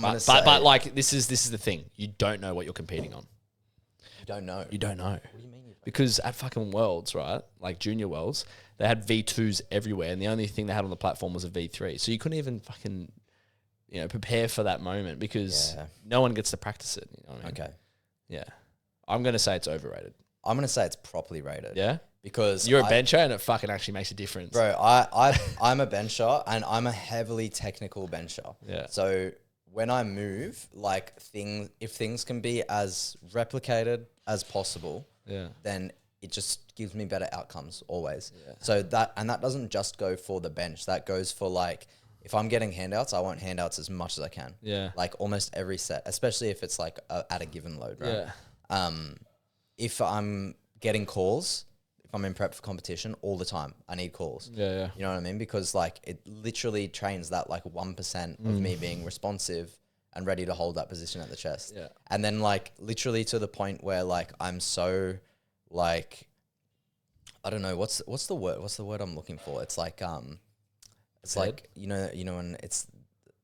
But like this is the thing. You don't know what you're competing on. You don't know. You don't know. What do you mean? Because at fucking Worlds, right? Like Junior Worlds, they had V2s everywhere, and the only thing they had on the platform was a V3. So you couldn't even fucking, prepare for that moment because no one gets to practice it. You know what I mean? Okay. Yeah. I'm gonna say it's overrated. I'm gonna say it's properly rated. Yeah. Because you're a bencher and it fucking actually makes a difference. Bro, I'm a bencher and I'm a heavily technical bencher. Yeah. So when I move, like if things can be as replicated as possible, then it just gives me better outcomes always. Yeah. So that doesn't just go for the bench. That goes for like, if I'm getting handouts, I want handouts as much as I can. Yeah. Like almost every set, especially if it's like at a given load, right? Yeah. If I'm getting calls, if I'm in prep for competition all the time, I need calls. Yeah, yeah. You know what I mean? Because like it literally trains that like 1% of me being responsive and ready to hold that position at the chest. Yeah. And then like literally to the point where like I'm so like, I don't know, what's the word I'm looking for? It's like it's like you know when it's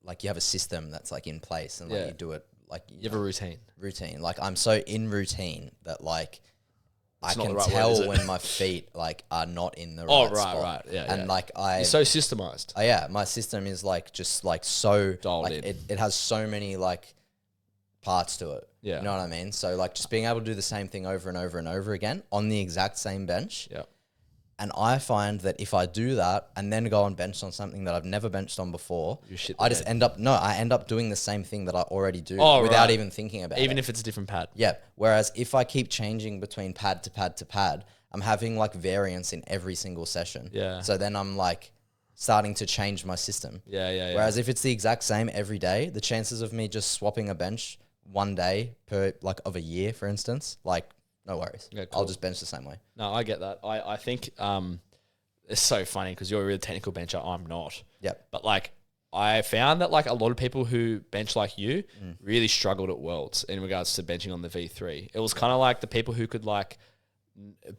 like you have a system that's like in place and like you do it like you have a routine. Like I'm so in routine that like It's I can tell when my feet like are not in the right spot. Right. Yeah. And like you're so systemized. My system is like just like so dialed like in. It has so many like parts to it. Yeah. You know what I mean? So like just being able to do the same thing over and over and over again on the exact same bench. Yeah. And I find that if I do that and then go and bench on something that I've never benched on before, I end up doing the same thing that I already do without even thinking about it. Even if it's a different pad. Yeah. Whereas if I keep changing between pad to pad to pad, I'm having like variance in every single session. Yeah. So then I'm like starting to change my system. Yeah. Whereas if it's the exact same every day, the chances of me just swapping a bench one day per like of a year, for instance, like no worries. Yeah, cool. I'll just bench the same way. No, I get that. I think it's so funny because you're a really technical bencher. I'm not. Yep. But like I found that like a lot of people who bench like you really struggled at Worlds in regards to benching on the V3. It was kind of like the people who could like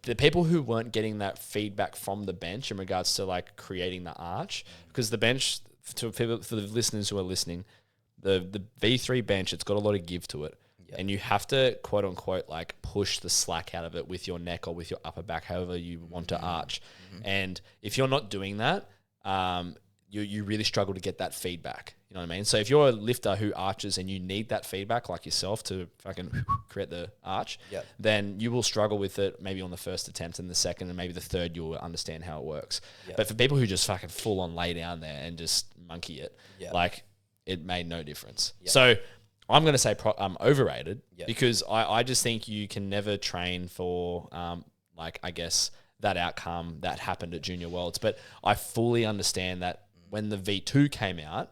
the people who weren't getting that feedback from the bench in regards to like creating the arch, because the bench for the listeners who are listening, the V3 bench, it's got a lot of give to it. Yep. And you have to, quote unquote, like push the slack out of it with your neck or with your upper back, however you want to arch. And if you're not doing that, you really struggle to get that feedback. You know what I mean? So if you're a lifter who arches and you need that feedback like yourself to fucking create the arch, then you will struggle with it maybe on the first attempt, and the second and maybe the third you'll understand how it works. But for people who just fucking full on lay down there and just monkey it, like it made no difference. So I'm going to say overrated because I just think you can never train for like, I guess, that outcome that happened at Junior Worlds. But I fully understand that when the V2 came out,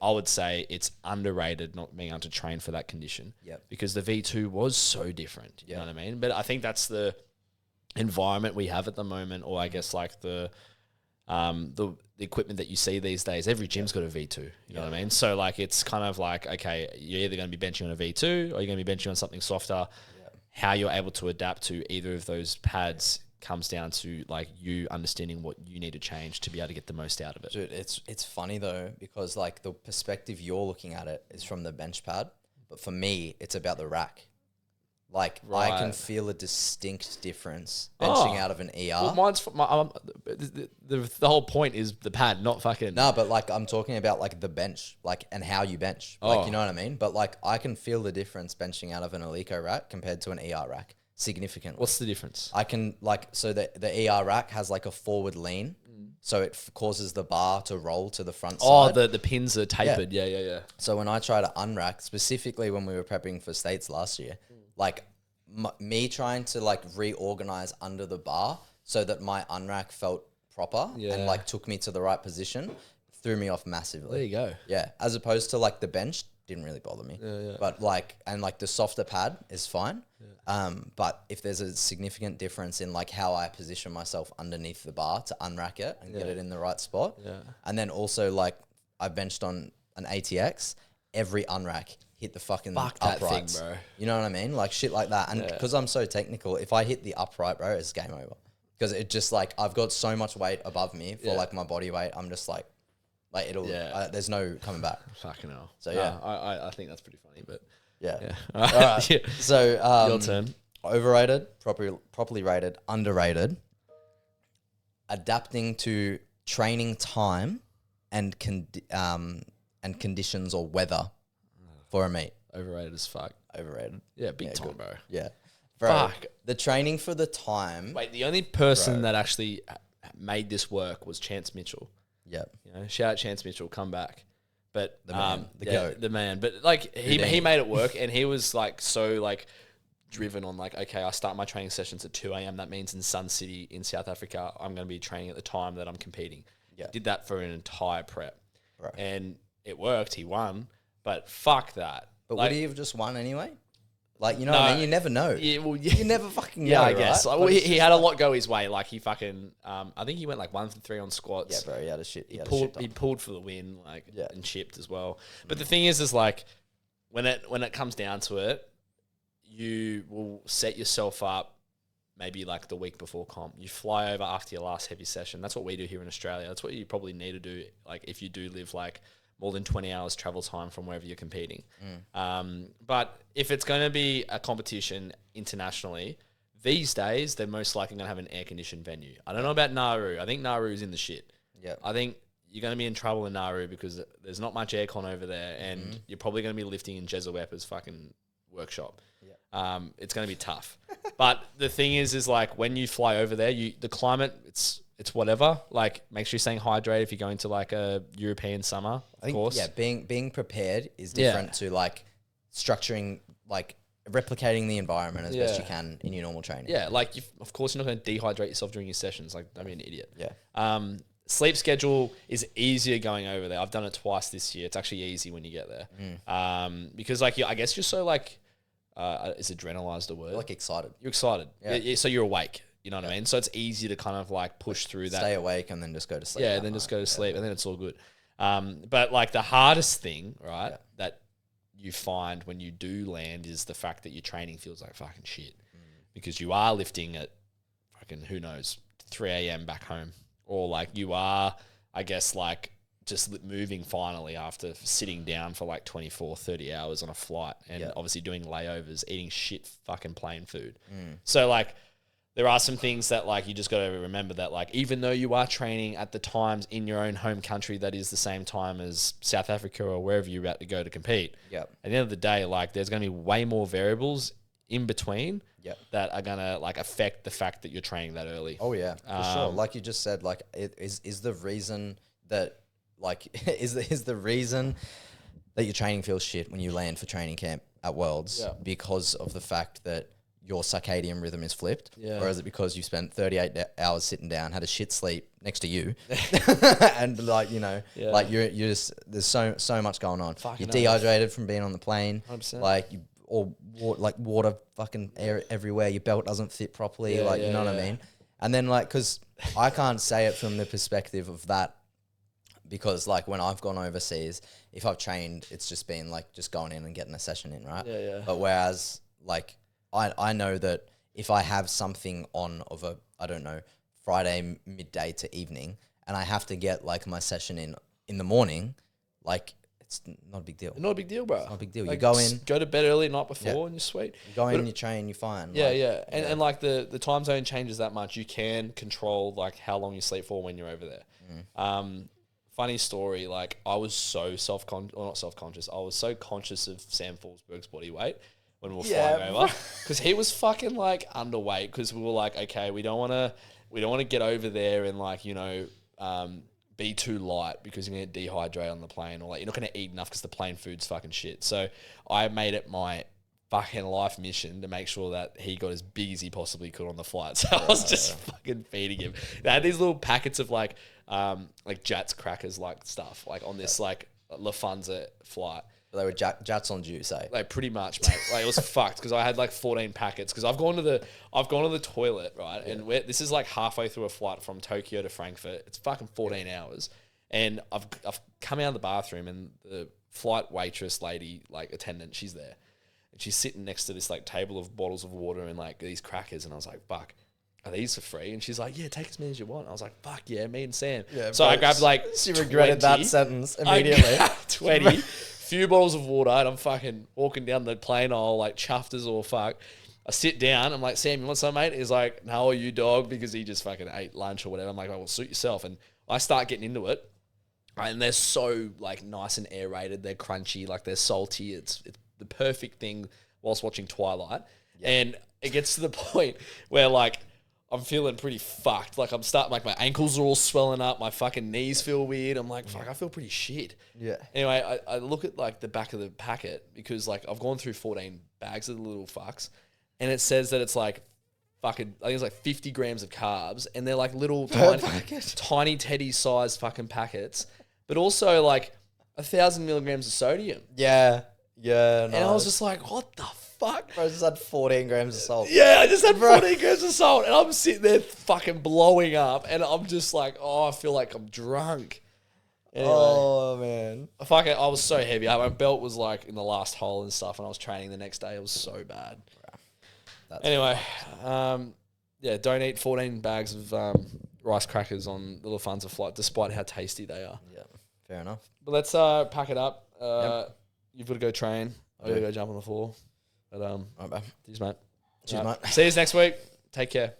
I would say it's underrated not being able to train for that condition because the V2 was so different. You know what I mean? But I think that's the environment we have at the moment, or I guess like the equipment that you see these days. Every gym's got a V2, you know what I mean? So like, it's kind of like, okay, you're either going to be benching on a V2 or you're going to be benching on something softer. How you're able to adapt to either of those pads comes down to like you understanding what you need to change to be able to get the most out of it. Dude, it's funny though, because like the perspective you're looking at it is from the bench pad, but for me, it's about the rack. Like I can feel a distinct difference benching out of an ER. Well, mine's the whole point is the pad, not fucking. No, but like I'm talking about like the bench, like and how you bench. Like you know what I mean? But like I can feel the difference benching out of an Eleiko rack compared to an ER rack significantly. What's the difference? I can like so the ER rack has like a forward lean, so it causes the bar to roll to the front side. The pins are tapered. Yeah. So when I try to unrack, specifically when we were prepping for States last year, like me trying to like reorganize under the bar so that my unrack felt proper and like took me to the right position threw me off massively. There you go. Yeah, as opposed to like the bench didn't really bother me. But like and like the softer pad is fine. But if there's a significant difference in like how I position myself underneath the bar to unrack it and get it in the right spot, and then also like I benched on an ATX, every unrack hit the fucking uprights. Thing, bro. You know what I mean? Like shit like that. And because I'm so technical, if I hit the upright, bro, it's game over. Because it just like I've got so much weight above me for like my body weight. I'm just like it'll. There's no coming back. Fucking hell. So yeah, I think that's pretty funny. But yeah. All right. Yeah. So Your turn. Overrated, properly rated, underrated. Adapting to training time and conditions or weather for a meet. Overrated as fuck. Overrated. Yeah, big time, good. bro. Yeah. Bro, Fuck. the training for the time. Wait, the only person that actually made this work was Chance Mitchell. Yep. You know, shout out Chance Mitchell, come back. But The man, the goat. the man. But like he made it work, and he was like so like driven on like, okay, I start my training sessions at 2 a.m. That means in Sun City in South Africa, I'm going to be training at the time that I'm competing. Yeah. Did that for an entire prep, Right. and it worked. He won, but fuck that. But like, would he have just won anyway? Like, you know what I mean? You never know. Yeah, well, You never fucking know, yeah, I guess. right? Like, well, he had a lot go his way. Like he fucking, I think he went like 1 for 3 on squats. Yeah, bro, he had a shit. He pulled for the win, like and chipped as well. But the Mm. thing is like when it comes down to it, you will set yourself up maybe like the week before comp. You fly over after your last heavy session. That's what we do here in Australia. That's what you probably need to do. Like if you do live like more than 20 hours travel time from wherever you're competing. But if it's going to be a competition internationally, these days, they're most likely going to have an air-conditioned venue. I don't know about Nauru. I think Nauru is in the shit. Yeah. I think you're going to be in trouble in Nauru because there's not much aircon over there, and you're probably going to be lifting in Jesuepa's fucking workshop. Yeah. It's going to be tough. But the thing is like when you fly over there, the climate, it's whatever. Like make sure you're staying hydrated if you're going to like a European summer, of course. Yeah, being prepared is different to like structuring, like replicating the environment as best you can in your normal training. Yeah, like of course you're not going to dehydrate yourself during your sessions. Like don't be an idiot. Yeah. Sleep schedule is easier going over there. I've done it twice this year. It's actually easy when you get there. Because like I guess you're so like, is adrenalized a word? Like excited. You're excited. Yeah. So you're awake. You know what I mean? So it's easy to kind of like push through that. Stay awake and then just go to sleep. Yeah, and then just go to sleep and then it's all good. But like the hardest thing, right, that you find when you do land is the fact that your training feels like fucking shit. Because you are lifting at fucking, who knows, 3 a.m. back home. Or like you are, I guess, like just moving finally after sitting down for like 24, 30 hours on a flight and obviously doing layovers, eating shit fucking plain food. So like there are some things that like you just got to remember that like even though you are training at the times in your own home country that is the same time as South Africa or wherever you're about to go to compete, at the end of the day, like there's going to be way more variables in between that are going to like affect the fact that you're training that early. Oh yeah, for sure. Like you just said, like is the reason that like is the reason that your training feels shit when you land for training camp at Worlds because of the fact that your circadian rhythm is flipped, or is it because you spent 38 hours sitting down, had a shit sleep next to you, and like like you're just there's so much going on. You're dehydrated from being on the plane, 100%. like you or water fucking air everywhere. Your belt doesn't fit properly, you know what I mean. And then like because I can't say it from the perspective of that. Because like when I've gone overseas, if I've trained, it's just been like just going in and getting a session in, right? Yeah. But whereas like I know that if I have something on of a, I don't know, Friday midday to evening, and I have to get like my session in the morning, like it's not a big deal. Not a big deal, bro. Not a big deal. Like, you go in, go to bed early the night before, and you're sweet. You go in, you train, you're fine. Yeah, like, and like the time zone changes that much. You can control like how long you sleep for when you're over there. Funny story, like I was so not self-conscious. I was so conscious of Sam Forsberg's body weight when we were flying over, because he was fucking like underweight. Because we were like, okay, we don't want to get over there and like, you know, be too light because you're gonna dehydrate on the plane, or like you're not gonna eat enough because the plane food's fucking shit. So I made it my fucking life mission to make sure that he got as big as he possibly could on the flight. So I was just fucking feeding him. They had these little packets of like Jats crackers like stuff like on this like Lufthansa flight. They were Jats on juice, eh? Like pretty much, mate. Like it was fucked because I had like 14 packets because I've gone to the toilet, right? Yeah. And this is like halfway through a flight from Tokyo to Frankfurt. It's fucking 14 hours, and I've come out of the bathroom and the flight waitress lady, like attendant, she's there, and she's sitting next to this like table of bottles of water and like these crackers, and I was like, fuck, are these for free? And she's like, yeah, take as many as you want. I was like, fuck yeah, me and Sam. Yeah, so I grabbed like she regretted that sentence immediately. 20 few bottles of water, and I'm fucking walking down the plane aisle like chuffed as all fuck. I sit down, I'm like, Sam, you want some, mate? He's like, no, are you, dog? Because he just fucking ate lunch or whatever. I'm like, oh, well, suit yourself. And I start getting into it, and they're so like nice and aerated. They're crunchy, like they're salty. It's the perfect thing whilst watching Twilight. Yeah. And it gets to the point where like I'm feeling pretty fucked. Like I'm starting, like my ankles are all swelling up. My fucking knees feel weird. I'm like, fuck, I feel pretty shit. Yeah. Anyway, I look at like the back of the packet because like I've gone through 14 bags of the little fucks, and it says that it's like fucking, I think it's like 50 grams of carbs, and they're like little tiny teddy sized fucking packets, but also like 1,000 milligrams of sodium. Yeah. Yeah. And I was just like, what the fuck? Bro, I just had 14 grams of salt. Yeah, I just had 14 grams of salt, and I'm sitting there fucking blowing up, and I'm just like, oh, I feel like I'm drunk. Anyway, oh, man. I was so heavy. My belt was like in the last hole and stuff, and I was training the next day. It was so bad. Anyway, yeah, don't eat 14 bags of rice crackers on the Lufthansa flight, despite how tasty they are. Yeah, fair enough. But let's pack it up. You've got to go train. I've got to go jump on the floor. But all right, bro. Cheers, mate. Cheers, mate. See you next week. Take care.